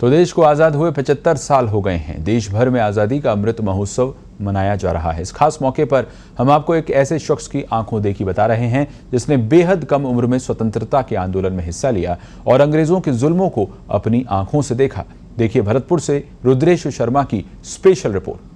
तो देश को आज़ाद हुए 75 साल हो गए हैं। देश भर में आज़ादी का अमृत महोत्सव मनाया जा रहा है। इस खास मौके पर हम आपको एक ऐसे शख्स की आंखों देखी बता रहे हैं जिसने बेहद कम उम्र में स्वतंत्रता के आंदोलन में हिस्सा लिया और अंग्रेजों के जुल्मों को अपनी आंखों से देखा। देखिए भरतपुर से रुद्रेश शर्मा की स्पेशल रिपोर्ट।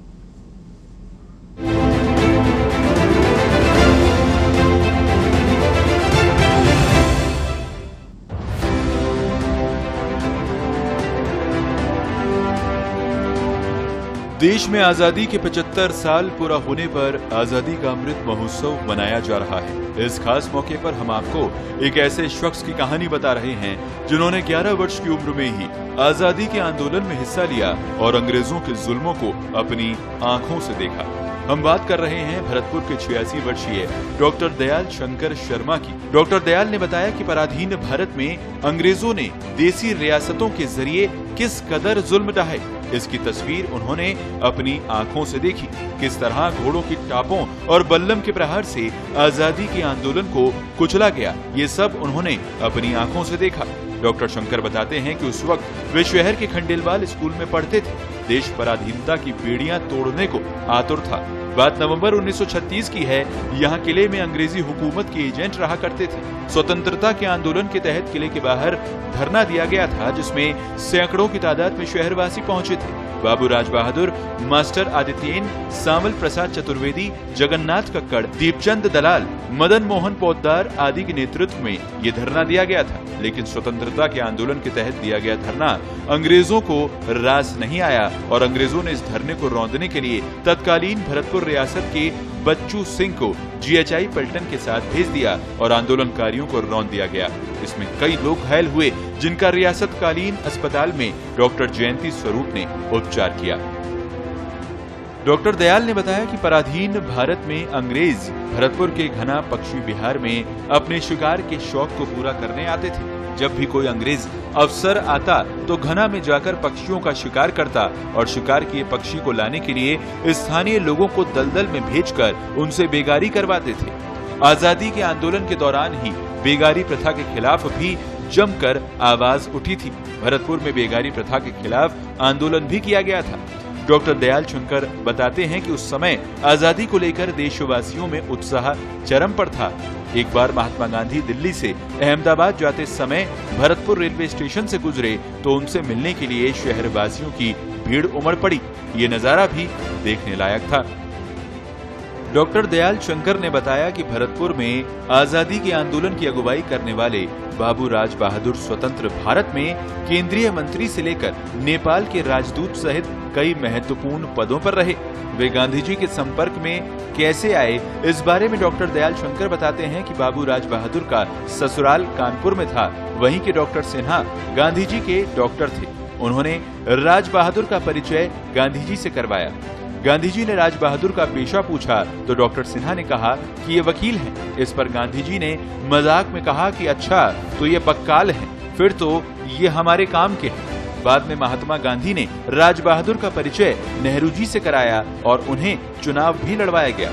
देश में आजादी के 75 साल पूरा होने पर आजादी का अमृत महोत्सव मनाया जा रहा है। इस खास मौके पर हम आपको एक ऐसे शख्स की कहानी बता रहे हैं जिन्होंने 11 वर्ष की उम्र में ही आजादी के आंदोलन में हिस्सा लिया और अंग्रेजों के जुल्मों को अपनी आंखों से देखा। हम बात कर रहे हैं भरतपुर के 86 वर्षीय डॉक्टर दयाल शंकर शर्मा की। डॉक्टर दयाल ने बताया कि पराधीन भारत में अंग्रेजों ने देसी रियासतों के जरिए किस कदर जुल्म ढाए, इसकी तस्वीर उन्होंने अपनी आंखों से देखी। किस तरह घोड़ों की टापों और बल्लम के प्रहार से आजादी के आंदोलन को कुचला गया, ये सब उन्होंने अपनी आंखों से देखा। डॉक्टर शंकर बताते हैं कि उस वक्त वे शहर के खंडेलवाल स्कूल में पढ़ते थे। देश पराधीनता की बेड़ियां तोड़ने को आतुर था। बात नवंबर 1936 की है। यहाँ किले में अंग्रेजी हुकूमत के एजेंट रहा करते थे। स्वतंत्रता के आंदोलन के तहत किले के बाहर धरना दिया गया था जिसमें सैकड़ों की तादाद में शहरवासी पहुंचे थे। बाबू राज बहादुर, मास्टर आदित्यन, सामल प्रसाद चतुर्वेदी, जगन्नाथ कक्कड़, दीपचंद दलाल, मदन मोहन पोद्दार आदि के नेतृत्व में ये धरना दिया गया था। लेकिन स्वतंत्रता के आंदोलन के तहत दिया गया धरना अंग्रेजों को रास नहीं आया और अंग्रेजों ने इस धरने को रौंदने के लिए तत्कालीन भरतपुर रियासत के बच्चू सिंह को GHI पलटन के साथ भेज दिया और आंदोलनकारियों को रौंद दिया गया। इसमें कई लोग घायल हुए जिनका रियासतकालीन अस्पताल में डॉक्टर जयंती स्वरूप ने उपचार किया। डॉक्टर दयाल ने बताया कि पराधीन भारत में अंग्रेज भरतपुर के घना पक्षी विहार में अपने शिकार के शौक को पूरा करने आते थे। जब भी कोई अंग्रेज अफसर आता तो घना में जाकर पक्षियों का शिकार करता और शिकार किए पक्षी को लाने के लिए स्थानीय लोगों को दलदल में भेजकर उनसे बेगारी करवाते थे। आजादी के आंदोलन के दौरान ही बेगारी प्रथा के खिलाफ भी जमकर आवाज उठी थी। भरतपुर में बेगारी प्रथा के खिलाफ आंदोलन भी किया गया था। डॉक्टर दयाल शंकर बताते हैं कि उस समय आजादी को लेकर देशवासियों में उत्साह चरम पर था। एक बार महात्मा गांधी दिल्ली से अहमदाबाद जाते समय भरतपुर रेलवे स्टेशन से गुजरे तो उनसे मिलने के लिए शहरवासियों की भीड़ उमड़ पड़ी। ये नजारा भी देखने लायक था। डॉक्टर दयाल शंकर ने बताया कि भरतपुर में आजादी के आंदोलन की अगुवाई करने वाले बाबू राज बहादुर स्वतंत्र भारत में केंद्रीय मंत्री से लेकर नेपाल के राजदूत सहित कई महत्वपूर्ण पदों पर रहे। वे गांधी जी के संपर्क में कैसे आए, इस बारे में डॉक्टर दयाल शंकर बताते हैं कि बाबू राज बहादुर का ससुराल कानपुर में था। वहीं के डॉक्टर सिन्हा गांधी जी के डॉक्टर थे। उन्होंने राज बहादुर का परिचय गांधी जी से करवाया। गांधी जी ने राज बहादुर का पेशा पूछा तो डॉक्टर सिन्हा ने कहा कि ये वकील हैं। इस पर गांधी जी ने मजाक में कहा कि अच्छा तो ये बक्काल हैं, फिर तो ये हमारे काम के हैं। बाद में महात्मा गांधी ने राज बहादुर का परिचय नेहरू जी से कराया और उन्हें चुनाव भी लड़वाया गया।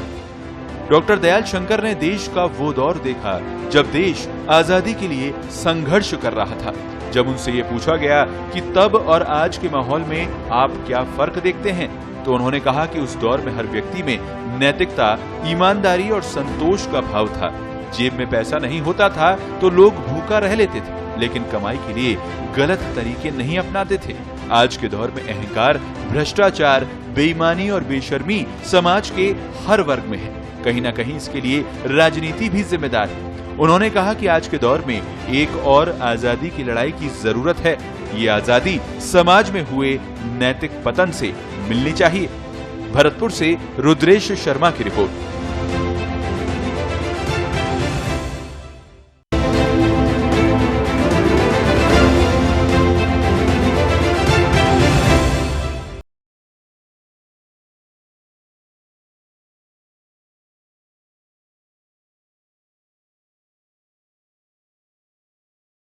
डॉक्टर दयाल शंकर ने देश का वो दौर देखा जब देश आजादी के लिए संघर्ष कर रहा था। जब उनसे ये पूछा गया कि तब और आज के माहौल में आप क्या फर्क देखते हैं, तो उन्होंने कहा कि उस दौर में हर व्यक्ति में नैतिकता, ईमानदारी और संतोष का भाव था। जेब में पैसा नहीं होता था तो लोग भूखा रह लेते थे, लेकिन कमाई के लिए गलत तरीके नहीं अपनाते थे। आज के दौर में अहंकार, भ्रष्टाचार, बेईमानी और बेशर्मी समाज के हर वर्ग में है। कहीं ना कहीं इसके लिए राजनीति भी जिम्मेदार है। उन्होंने कहा कि आज के दौर में एक और आजादी की लड़ाई की जरूरत है। ये आजादी समाज में हुए नैतिक पतन से मिलनी चाहिए। भरतपुर से रुद्रेश शर्मा की रिपोर्ट।